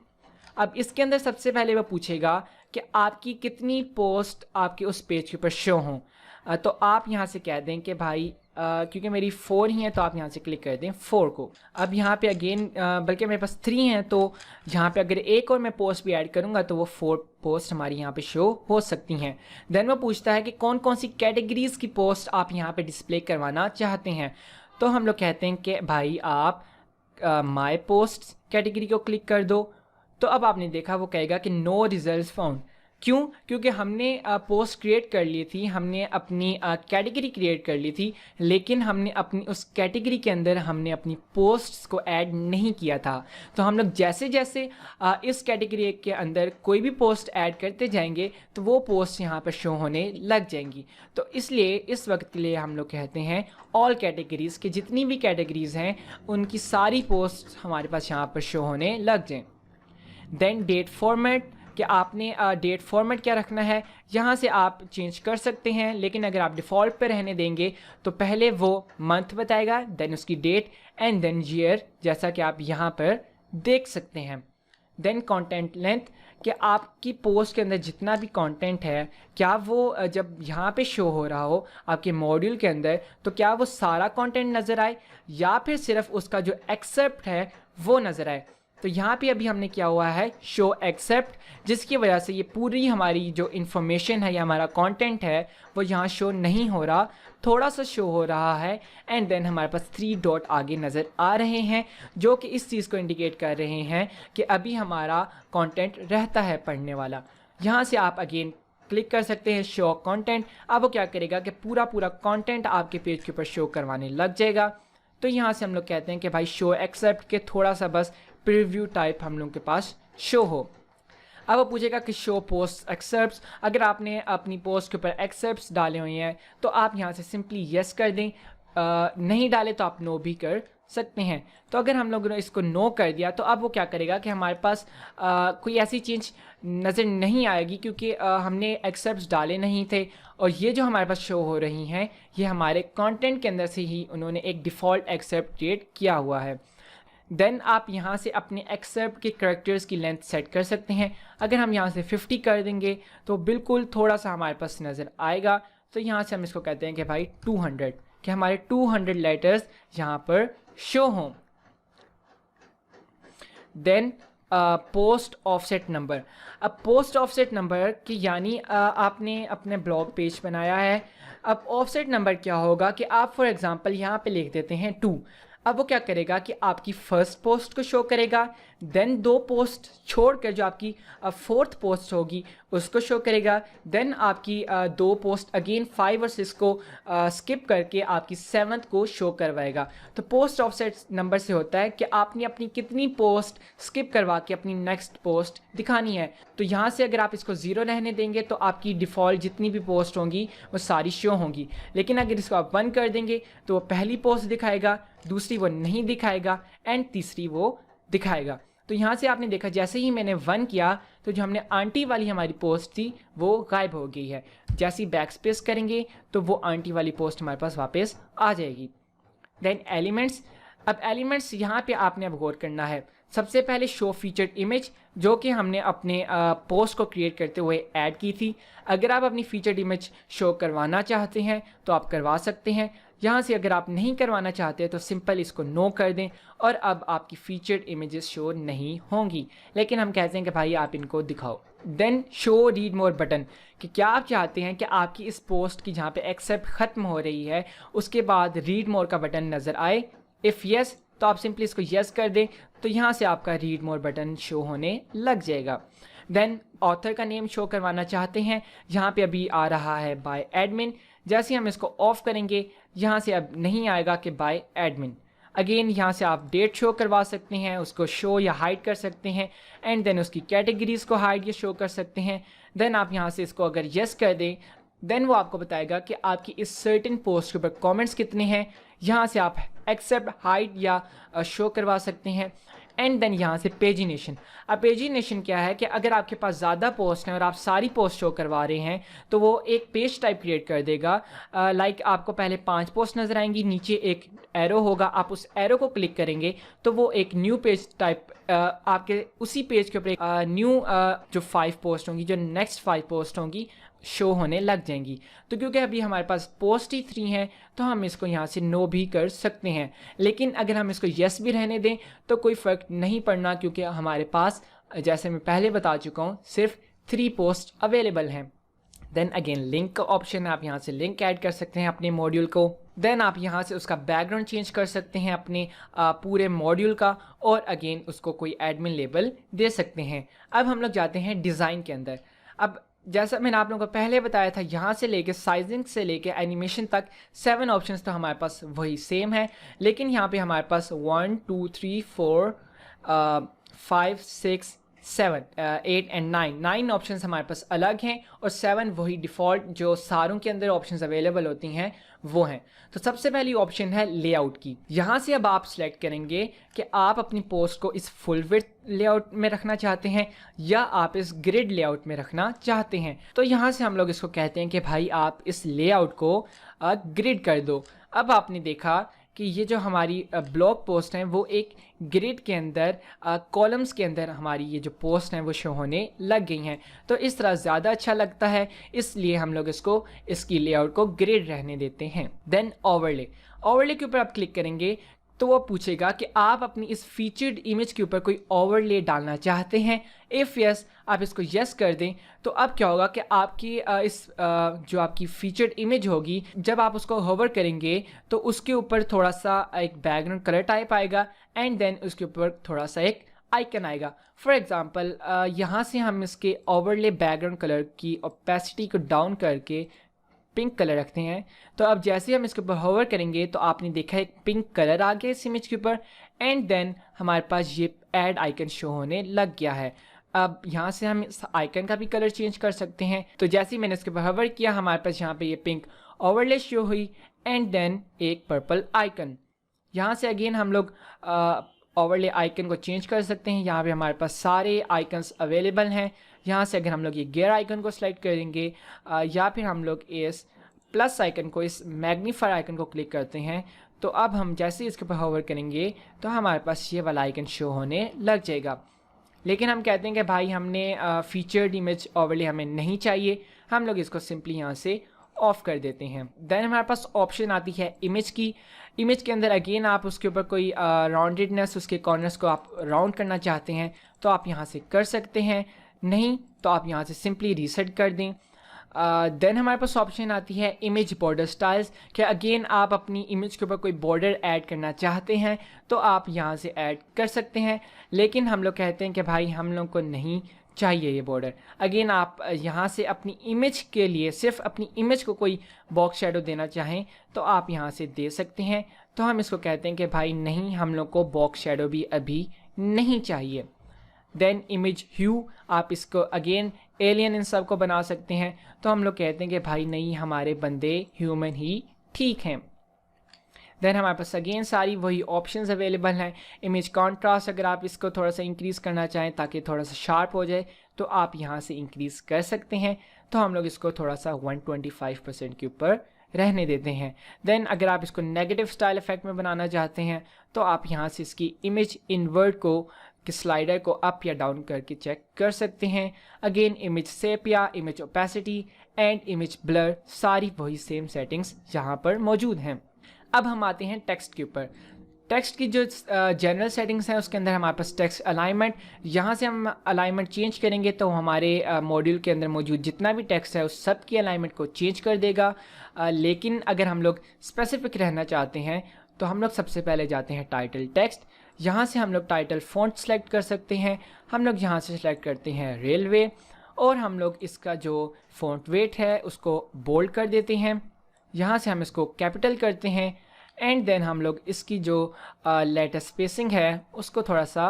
S1: अब इसके अंदर सबसे पहले वो पूछेगा कि आपकी कितनी पोस्ट आपके उस पेज के ऊपर शो हों। तो आप यहाँ से कह दें कि भाई क्योंकि मेरी 4 ही हैं तो आप यहाँ से क्लिक कर दें 4 को। अब यहाँ पे अगेन बल्कि मेरे पास 3 हैं तो यहाँ पे अगर एक और मैं पोस्ट भी ऐड करूँगा तो वो 4 पोस्ट हमारी यहाँ पे शो हो सकती हैं। देन वो पूछता है कि कौन कौन सी कैटेगरीज़ की पोस्ट आप यहाँ पे डिस्प्ले करवाना चाहते हैं। तो हम लोग कहते हैं कि भाई आप माय पोस्ट कैटेगरी को क्लिक कर दो। तो अब आपने देखा वो कहेगा कि नो रिजल्ट्स फाउंड। क्यों? क्योंकि हमने पोस्ट क्रिएट कर ली थी, हमने अपनी कैटेगरी क्रिएट कर ली थी, लेकिन हमने अपनी उस कैटेगरी के अंदर हमने अपनी पोस्ट्स को ऐड नहीं किया था। तो हम लोग जैसे जैसे इस कैटेगरी के अंदर कोई भी पोस्ट ऐड करते जाएंगे तो वो पोस्ट यहाँ पर शो होने लग जाएंगी। तो इसलिए इस वक्त के लिए हम लोग कहते हैं ऑल कैटेगरीज़ के जितनी भी कैटेगरीज़ हैं उनकी सारी पोस्ट हमारे पास यहाँ पर शो होने लग जाएँ। देन डेट फॉर्मेट कि आपने डेट फॉर्मेट क्या रखना है, यहाँ से आप चेंज कर सकते हैं, लेकिन अगर आप डिफ़ॉल्ट पे रहने देंगे तो पहले वो मंथ बताएगा, देन उसकी डेट एंड देन ईयर, जैसा कि आप यहाँ पर देख सकते हैं। देन कंटेंट लेंथ कि आपकी पोस्ट के अंदर जितना भी कंटेंट है क्या वो जब यहाँ पे शो हो रहा हो आपके मॉड्यूल के अंदर तो क्या वो सारा कंटेंट नज़र आए या फिर सिर्फ उसका जो एक्सेप्ट है वो नज़र आए। तो यहाँ पे अभी हमने किया हुआ है शो एक्सेप्ट, जिसकी वजह से ये पूरी हमारी जो इन्फॉर्मेशन है या हमारा कंटेंट है वो यहाँ शो नहीं हो रहा, थोड़ा सा शो हो रहा है। एंड देन हमारे पास 3 डॉट आगे नज़र आ रहे हैं जो कि इस चीज़ को इंडिकेट कर रहे हैं कि अभी हमारा कंटेंट रहता है पढ़ने वाला। यहाँ से आप अगेन क्लिक कर सकते हैं शो कंटेंट। अब वो क्या करेगा कि पूरा कंटेंट आपके पेज के ऊपर शो करवाने लग जाएगा। तो यहाँ से हम लोग कहते हैं कि भाई शो एक्सेप्ट के थोड़ा सा बस प्रीव्यू टाइप हम लोगों के पास शो हो। अब वो पूछेगा कि शो पोस्ट एक्सेप्ट्स। अगर आपने अपनी पोस्ट के ऊपर एक्सेप्ट्स डाले हुए हैं तो आप यहाँ से सिंपली यस कर दें, नहीं डाले तो आप नो भी कर सकते हैं। तो अगर हम लोगों ने इसको नो कर दिया तो अब वो क्या करेगा कि हमारे पास कोई ऐसी चीज़ नज़र नहीं आएगी क्योंकि हमने एक्सेप्ट्स डाले नहीं थे और ये जो हमारे पास शो हो रही हैं ये हमारे कंटेंट के अंदर से ही उन्होंने एक डिफ़ॉल्ट एक्सेप्ट क्रिएट किया हुआ है। देन आप यहाँ से अपने एक्सेप्ट के करैक्टर्स की लेंथ सेट कर सकते हैं। अगर हम यहाँ से 50 कर देंगे तो बिल्कुल थोड़ा सा हमारे पास नज़र आएगा। तो यहाँ से हम इसको कहते हैं कि भाई 200 कि हमारे 200 लेटर्स यहाँ पर शो हों। Then post offset number. अब पोस्ट ऑफसेट नंबर कि यानी आपने अपने ब्लॉग पेज बनाया है। अब ऑफसेट नंबर क्या होगा कि आप फॉर एग्ज़ाम्पल यहाँ पे लिख देते हैं 2। अब वो क्या करेगा कि आपकी फ़र्स्ट पोस्ट को शो करेगा, देन 2 पोस्ट छोड़कर जो आपकी 4th पोस्ट होगी उसको शो करेगा, देन आपकी 2 पोस्ट अगेन 5 और 6 को स्किप करके आपकी 7th को शो करवाएगा। तो पोस्ट ऑफसेट नंबर से होता है कि आपने अपनी कितनी पोस्ट स्किप करवा के अपनी नेक्स्ट पोस्ट दिखानी है। तो यहाँ से अगर आप इसको 0 रहने देंगे तो आपकी डिफ़ॉल्ट जितनी भी पोस्ट होंगी वो सारी शो होंगी, लेकिन अगर इसको आप 1 कर देंगे तो वो पहली पोस्ट दिखाएगा, दूसरी वो नहीं दिखाएगा एंड तीसरी वो दिखाएगा। तो यहाँ से आपने देखा जैसे ही मैंने 1 किया तो जो हमने आंटी वाली हमारी पोस्ट थी वो गायब हो गई है। जैसे ही बैक स्पेस करेंगे तो वो आंटी वाली पोस्ट हमारे पास वापस आ जाएगी। Then elements. अब एलिमेंट्स यहाँ पे आपने अब गौर करना है। सबसे पहले शो फीचर्ड इमेज जो कि हमने अपने पोस्ट को क्रिएट करते हुए ऐड की थी। अगर आप अपनी फीचर्ड इमेज शो करवाना चाहते हैं तो आप करवा सकते हैं। यहाँ से अगर आप नहीं करवाना चाहते तो सिंपल इसको नो कर दें और अब आपकी फीचर्ड इमेजेस शो नहीं होंगी, लेकिन हम कहते हैं कि भाई आप इनको दिखाओ। Then show read more button, कि क्या आप चाहते हैं कि आपकी इस पोस्ट की जहाँ पे एक्सेप्ट ख़त्म हो रही है उसके बाद रीड मोर का बटन नज़र आए। इफ़ यस तो आप सिंपली इसको यस कर दें, तो यहाँ से आपका रीड मोर बटन शो होने लग जाएगा। देन ऑथर का नेम शो करवाना चाहते हैं, यहाँ पे अभी आ रहा है बाय एडमिन, जैसे हम इसको ऑफ करेंगे यहाँ से अब नहीं आएगा कि बाय एडमिन। अगेन यहाँ से आप डेट शो करवा सकते हैं, उसको शो या हाइड कर सकते हैं, एंड देन उसकी कैटेगरीज को हाइड या शो कर सकते हैं। देन आप यहाँ से इसको अगर यस कर दें देन वो आपको बताएगा कि आपकी इस सर्टेन पोस्ट के ऊपर कमेंट्स कितने हैं। यहाँ से आप एक्सेप्ट, हाइड या शो करवा सकते हैं। एंड देन यहाँ से पेजिनेशन। अब पेजिनेशन क्या है कि अगर आपके पास ज़्यादा पोस्ट हैं और आप सारी पोस्ट शो करवा रहे हैं तो वो एक पेज टाइप क्रिएट कर देगा। लाइक आपको पहले 5 पोस्ट नज़र आएंगी, नीचे एक एरो होगा, आप उस एरो को क्लिक करेंगे तो वो एक न्यू पेज टाइप आपके उसी पेज के ऊपर न्यू जो 5 पोस्ट होंगी, जो नेक्स्ट 5 पोस्ट होंगी शो होने लग जाएंगी। तो क्योंकि अभी हमारे पास पोस्ट ही 3 हैं तो हम इसको यहाँ से नो भी कर सकते हैं, लेकिन अगर हम इसको यस भी रहने दें तो कोई फ़र्क नहीं पड़ना, क्योंकि हमारे पास जैसे मैं पहले बता चुका हूँ सिर्फ 3 पोस्ट अवेलेबल हैं। देन अगेन लिंक का ऑप्शन है, आप यहाँ से लिंक ऐड कर सकते हैं अपने मॉड्यूल को। देन आप यहाँ से उसका बैकग्राउंड चेंज कर सकते हैं अपने पूरे मॉड्यूल का, और अगेन उसको कोई एडमिन लेबल दे सकते हैं। अब हम लोग जाते हैं डिज़ाइन के अंदर। अब जैसा मैंने आप लोगों को पहले बताया था, यहाँ से लेके साइजिंग से लेके एनिमेशन तक 7 ऑप्शंस तो हमारे पास वही सेम है, लेकिन यहाँ पे हमारे पास 1 2 3 4 5 6 7 8 एंड 9 ऑप्शंस हमारे पास अलग हैं, और 7 वही डिफ़ॉल्ट जो सारों के अंदर ऑप्शंस अवेलेबल होती हैं वो हैं। तो सबसे पहली ऑप्शन है लेआउट की। यहाँ से अब आप सिलेक्ट करेंगे कि आप अपनी पोस्ट को इस फुल विड्थ लेआउट में रखना चाहते हैं या आप इस ग्रिड लेआउट में रखना चाहते हैं। तो यहाँ से हम लोग इसको कहते हैं कि भाई आप इस लेआउट को ग्रिड कर दो। अब आपने देखा कि ये जो हमारी ब्लॉग पोस्ट हैं वो एक ग्रिड के अंदर कॉलम्स के अंदर हमारी ये जो पोस्ट हैं वो शो होने लग गई हैं। तो इस तरह ज़्यादा अच्छा लगता है, इसलिए हम लोग इसकी लेआउट को ग्रिड रहने देते हैं। देन ओवरले के ऊपर आप क्लिक करेंगे तो वो पूछेगा कि आप अपनी इस फीचर्ड इमेज के ऊपर कोई ओवरले डालना चाहते हैं। इफ़ यस आप इसको यस कर दें तो अब क्या होगा कि आपकी जो आपकी फीचर्ड इमेज होगी, जब आप उसको होवर करेंगे तो उसके ऊपर थोड़ा सा एक बैकग्राउंड कलर टाइप आएगा, एंड देन उसके ऊपर थोड़ा सा एक आइकन आएगा। फॉर एग्जांपल यहाँ से हम इसके ओवरले बैकग्राउंड कलर की ओपेसिटी को डाउन करके पिंक कलर रखते हैं। तो अब जैसे हम इसके ऊपर होवर करेंगे तो आपने देखा एक पिंक कलर आ गया इस इमेज के ऊपर, एंड देन हमारे पास ये ऐड आइकन शो होने लग गया है। अब यहाँ से हम इस आइकन का भी कलर चेंज कर सकते हैं। तो जैसे ही मैंने इसके ऊपर होवर किया हमारे पास यहाँ पे ये पिंक ओवरले शो हुई, एंड देन एक पर्पल आइकन। यहाँ से अगेन हम लोग ओवरले आइकन को चेंज कर सकते हैं। यहाँ पे हमारे पास सारे आइकन्स अवेलेबल हैं। यहाँ से अगर हम लोग ये गियर आइकन को सिलेक्ट करेंगे या फिर हम लोग इस प्लस आइकन को, इस मैग्नीफायर आइकन को क्लिक करते हैं, तो अब हम जैसे इसके ऊपर होवर करेंगे तो हमारे पास ये वाला आइकन शो होने लग जाएगा। लेकिन हम कहते हैं कि भाई हमने फीचर्ड इमेज ओवरले हमें नहीं चाहिए, हम लोग इसको सिंपली यहाँ से ऑफ कर देते हैं। देन हमारे पास ऑप्शन आती है इमेज की। इमेज के अंदर अगेन आप उसके ऊपर कोई राउंडेडनेस, उसके कॉर्नर्स को आप राउंड करना चाहते हैं तो आप यहाँ से कर सकते हैं, नहीं तो आप यहाँ से सिंपली रीसेट कर दें। देन हमारे पास ऑप्शन आती है इमेज बॉर्डर स्टाइल्स, कि अगेन आप अपनी इमेज के ऊपर कोई बॉर्डर ऐड करना चाहते हैं तो आप यहाँ से ऐड कर सकते हैं, लेकिन हम लोग कहते हैं कि भाई हम लोग को नहीं चाहिए ये बॉर्डर। अगेन आप यहाँ से अपनी इमेज के लिए सिर्फ अपनी इमेज को कोई बॉक्स शेडो देना चाहें तो आप यहाँ से दे सकते हैं। तो हम इसको कहते हैं कि भाई नहीं, हम लोग को बॉक्स शेडो भी अभी नहीं चाहिए। देन इमेज ह्यू, आप इसको अगेन एलियन इन सब को बना सकते हैं, तो हम लोग कहते हैं कि भाई नहीं, हमारे बंदे ह्यूमन ही ठीक हैं। देन हमारे पास अगेन सारी वही ऑप्शंस अवेलेबल हैं। इमेज कॉन्ट्रास्ट, अगर आप इसको थोड़ा सा इंक्रीज़ करना चाहें ताकि थोड़ा सा शार्प हो जाए तो आप यहाँ से इंक्रीज़ कर सकते हैं। तो हम लोग इसको थोड़ा सा 125% के ऊपर रहने देते हैं। देन अगर आप इसको नेगेटिव स्टाइल इफेक्ट में बनाना चाहते हैं तो आप यहाँ से इसकी इमेज इन्वर्ट को कि स्लाइडर को अप या डाउन करके चेक कर सकते हैं। Again image sepia, image opacity and image blur, सारी वही सेम सेटिंग्स यहाँ पर मौजूद हैं। अब हम आते हैं टेक्स्ट के ऊपर। टेक्स्ट की जो जनरल सेटिंग्स हैं उसके अंदर हमारे पास टेक्स्ट अलाइनमेंट, यहाँ से हम अलाइनमेंट चेंज करेंगे तो हमारे मॉड्यूल के अंदर मौजूद जितना भी टेक्स्ट है उस सब की अलाइनमेंट को चेंज कर देगा। लेकिन अगर हम लोग स्पेसिफिक रहना चाहते हैं तो हम लोग सबसे पहले जाते हैं टाइटल टेक्स्ट। यहाँ से हम लोग टाइटल फ़ॉन्ट सेलेक्ट कर सकते हैं। हम लोग यहाँ से सेलेक्ट करते हैं रेलवे और हम लोग इसका जो फ़ॉन्ट वेट है उसको बोल्ड कर देते हैं। यहाँ से हम इसको कैपिटल करते हैं एंड देन हम लोग इसकी जो लेटर स्पेसिंग है उसको थोड़ा सा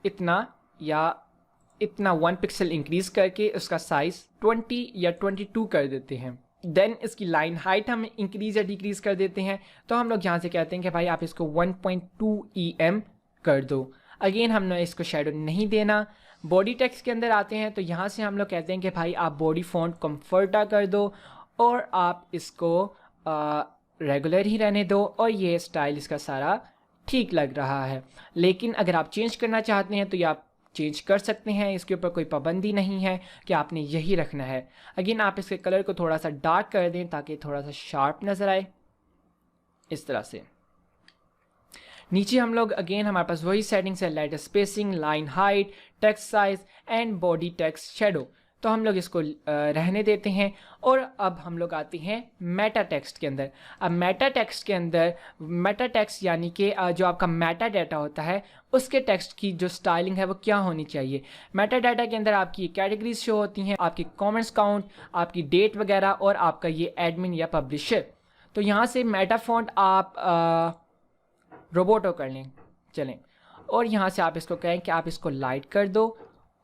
S1: इतना 1 पिक्सल इंक्रीज़ करके उसका साइज़ 20 या 22 कर देते हैं। देन इसकी लाइन हाइट हम इंक्रीज़ या डिक्रीज़ कर देते हैं। तो हम लोग यहाँ से कहते हैं कि भाई आप इसको 1.2 EM कर दो। अगेन हमने इसको शेडो नहीं देना। बॉडी टेक्स्ट के अंदर आते हैं तो यहाँ से हम लोग कहते हैं कि भाई आप बॉडी फ़ॉन्ट कम्फर्टा कर दो और आप इसको रेगुलर ही रहने दो और ये स्टाइल इसका सारा ठीक लग रहा है। लेकिन अगर आप चेंज करना चाहते हैं तो ये आप चेंज कर सकते हैं, इसके ऊपर कोई पाबंदी नहीं है कि आपने यही रखना है। अगेन आप इसके कलर को थोड़ा सा डार्क कर दें ताकि थोड़ा सा शार्प नज़र आए, इस तरह से। नीचे हम लोग अगेन हमारे पास वही सेटिंग्स है, letter spacing, line height, text size and body text shadow. तो हम लोग इसको रहने देते हैं और अब हम लोग आते हैं मेटा टेक्स्ट के अंदर। अब मेटा टेक्स्ट के अंदर मेटा टेक्स्ट यानी कि जो आपका मेटा डाटा होता है उसके टेक्स्ट की जो स्टाइलिंग है वो क्या होनी चाहिए। मेटा डाटा के अंदर आपकी कैटेगरीज शो होती हैं, आपकी कमेंट्स काउंट, आपकी डेट वगैरह और आपका ये एडमिन या पब्लिशर। तो यहाँ से मेटा फॉन्ट आप रोबोटो कर लें चलें और यहाँ से आप इसको कहें कि आप इसको लाइट कर दो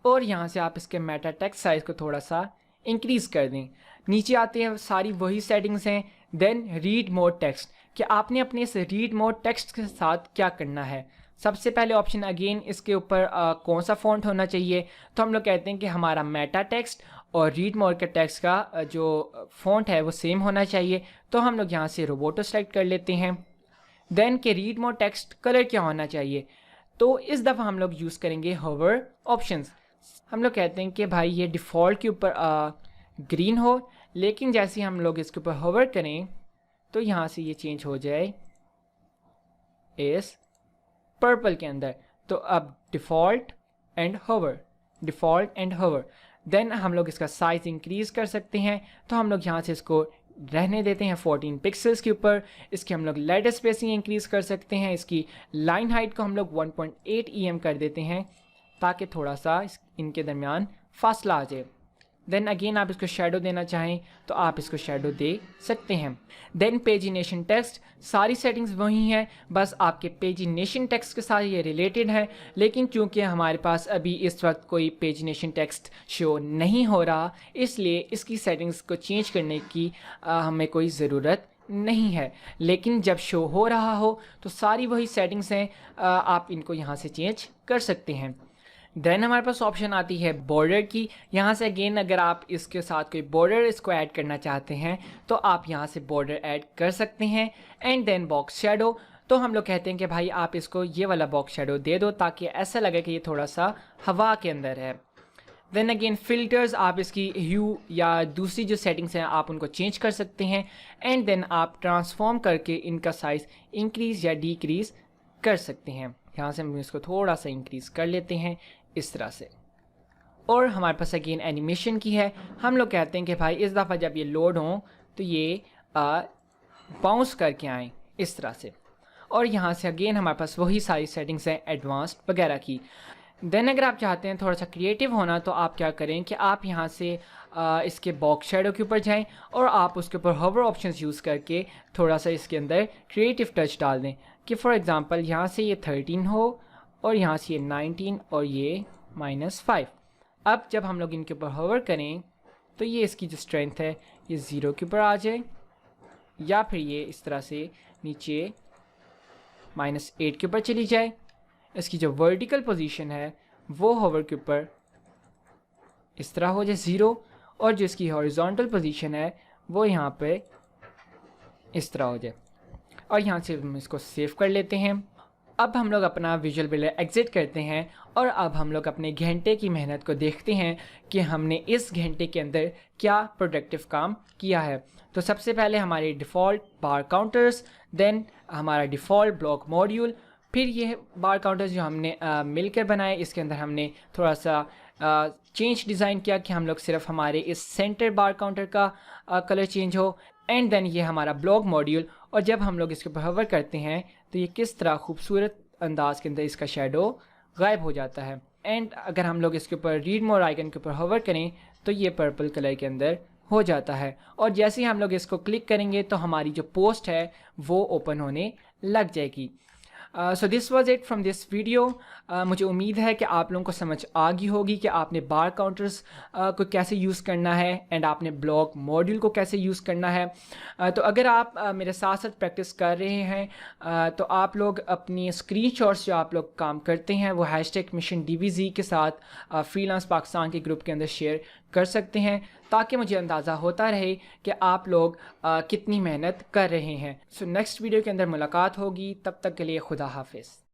S1: और यहाँ से आप इसके मेटा टेक्स्ट साइज़ को थोड़ा सा इंक्रीज़ कर दें। नीचे आते हैं सारी वही सेटिंग्स हैं। देन रीड मोड टेक्स्ट कि आपने अपने इस रीड मोड टेक्स्ट के साथ क्या करना है। सबसे पहले ऑप्शन अगेन इसके ऊपर कौन सा फ़ॉन्ट होना चाहिए। तो हम लोग कहते हैं कि हमारा मेटा टेक्स्ट और रीड मोड के टेक्स्ट का जो फ़ॉन्ट है वो सेम होना चाहिए। तो हम लोग यहाँ से रोबोटो सेलेक्ट कर लेते हैं। देन के रीड मोड टेक्स्ट कलर क्या होना चाहिए। तो इस दफ़ा हम लोग यूज़ करेंगे होवर ऑप्शंस। हम लोग कहते हैं कि भाई ये डिफ़ॉल्ट के ऊपर ग्रीन हो, लेकिन जैसे हम लोग इसके ऊपर होवर करें तो यहाँ से ये चेंज हो जाए इस पर्पल के अंदर। तो अब डिफ़ॉल्ट एंड होवर, देन हम लोग इसका साइज़ इंक्रीज़ कर सकते हैं। तो हम लोग यहाँ से इसको रहने देते हैं 14 पिक्सल्स के ऊपर। इसकी हम लोग लेटर स्पेसिंग इंक्रीज़ कर सकते हैं। इसकी लाइन हाइट को हम लोग 1.8 EM कर देते हैं ताकि थोड़ा सा इनके दरमियान फासला आ जाए। देन अगेन आप इसको शेडो देना चाहें तो आप इसको शेडो दे सकते हैं। देन पेजिनेशन टेक्स्ट, सारी सेटिंग्स वही हैं, बस आपके पेजिनेशन टेक्स्ट के साथ ये रिलेटेड है। लेकिन चूंकि हमारे पास अभी इस वक्त कोई पेजिनेशन टेक्स्ट शो नहीं हो रहा, इसलिए इसकी सेटिंग्स को चेंज करने की हमें कोई ज़रूरत नहीं है। लेकिन जब शो हो रहा हो तो सारी वही सेटिंग्स हैं, आप इनको यहाँ से चेंज कर सकते हैं। देन हमारे पास ऑप्शन आती है बॉर्डर की। यहाँ से अगेन अगर आप इसके साथ कोई बॉर्डर इसको ऐड करना चाहते हैं तो आप यहाँ से बॉर्डर ऐड कर सकते हैं। एंड देन बॉक्स शेडो, तो हम लोग कहते हैं कि भाई आप इसको ये वाला बॉक्स शेडो दे दो ताकि ऐसा लगे कि ये थोड़ा सा हवा के अंदर है। देन अगेन फ़िल्टर्स, आप इसकी ह्यू या दूसरी जो सेटिंग्स हैं आप उनको चेंज कर सकते हैं। एंड देन आप ट्रांसफॉर्म करके इनका साइज़ इंक्रीज़ या डिक्रीज़ कर सकते हैं। यहाँ से हम इसको थोड़ा सा इंक्रीज़ कर लेते हैं इस तरह से। और हमारे पास अगेन एनिमेशन की है। हम लोग कहते हैं कि भाई इस दफ़ा जब ये लोड हों तो ये बाउंस करके आएँ इस तरह से। और यहाँ से अगेन हमारे पास वही सारी सेटिंग्स हैं एडवांस्ड वगैरह की। देन अगर आप चाहते हैं थोड़ा सा क्रिएटिव होना तो आप क्या करें कि आप यहाँ से इसके बॉक्स शेडो के ऊपर जाएं और आप उसके ऊपर होवर ऑप्शंस यूज़ करके थोड़ा सा इसके अंदर क्रिएटिव टच डाल दें कि फॉर एग्ज़ाम्पल यहाँ से ये 13 हो और यहाँ से ये 19 और ये -5। अब जब हम लोग इनके ऊपर होवर करें तो ये इसकी जो स्ट्रेंथ है ये 0 के ऊपर आ जाए या फिर ये इस तरह से नीचे -8 के ऊपर चली जाए। इसकी जो वर्टिकल पोजीशन है वो होवर के ऊपर इस तरह हो जाए 0 और जो इसकी हॉरिजॉन्टल पोजीशन है वो यहाँ पे इस तरह हो जाए। और यहाँ से हम इसको सेव कर लेते हैं अब हम लोग अपना विजुअल बिल्डर एग्जिट करते हैं और अब हम लोग अपने घंटे की मेहनत को देखते हैं कि हमने इस घंटे के अंदर क्या प्रोडक्टिव काम किया है। तो सबसे पहले हमारे डिफ़ॉल्ट बार काउंटर्स, देन हमारा डिफ़ॉल्ट ब्लॉक मॉड्यूल, फिर ये बार काउंटर्स जो हमने मिलकर बनाए, इसके अंदर हमने थोड़ा सा चेंज डिज़ाइन किया कि हम लोग सिर्फ हमारे इस सेंटर बार काउंटर का कलर चेंज हो, एंड देन ये हमारा ब्लॉक मॉड्यूल। और जब हम लोग इसके ऊपर होवर करते हैं तो ये किस तरह खूबसूरत अंदाज के अंदर इसका शेडो गायब हो जाता है। एंड अगर हम लोग इसके ऊपर रीड मोर आइकन के ऊपर होवर करें तो ये पर्पल कलर के अंदर हो जाता है। और जैसे ही हम लोग इसको क्लिक करेंगे तो हमारी जो पोस्ट है वो ओपन होने लग जाएगी। So this was it from this video. मुझे उम्मीद है कि आप लोगों को समझ आ गई होगी कि आपने बार काउंटर्स को कैसे यूज़ करना है एंड आपने ब्लॉक मॉड्यूल को कैसे यूज़ करना है। तो अगर आप मेरे साथ साथ प्रैक्टिस कर रहे हैं तो आप लोग अपनी स्क्रीनशॉट्स जो आप लोग काम करते हैं वो #MissionDVZ के साथ फ्रीलांस पाकिस्तान के ग्रुप के अंदर शेयर कर सकते हैं, ताकि मुझे अंदाज़ा होता रहे कि आप लोग कितनी मेहनत कर रहे हैं। सो नेक्स्ट वीडियो के अंदर मुलाकात होगी, तब तक के लिए खुदा हाफिज़।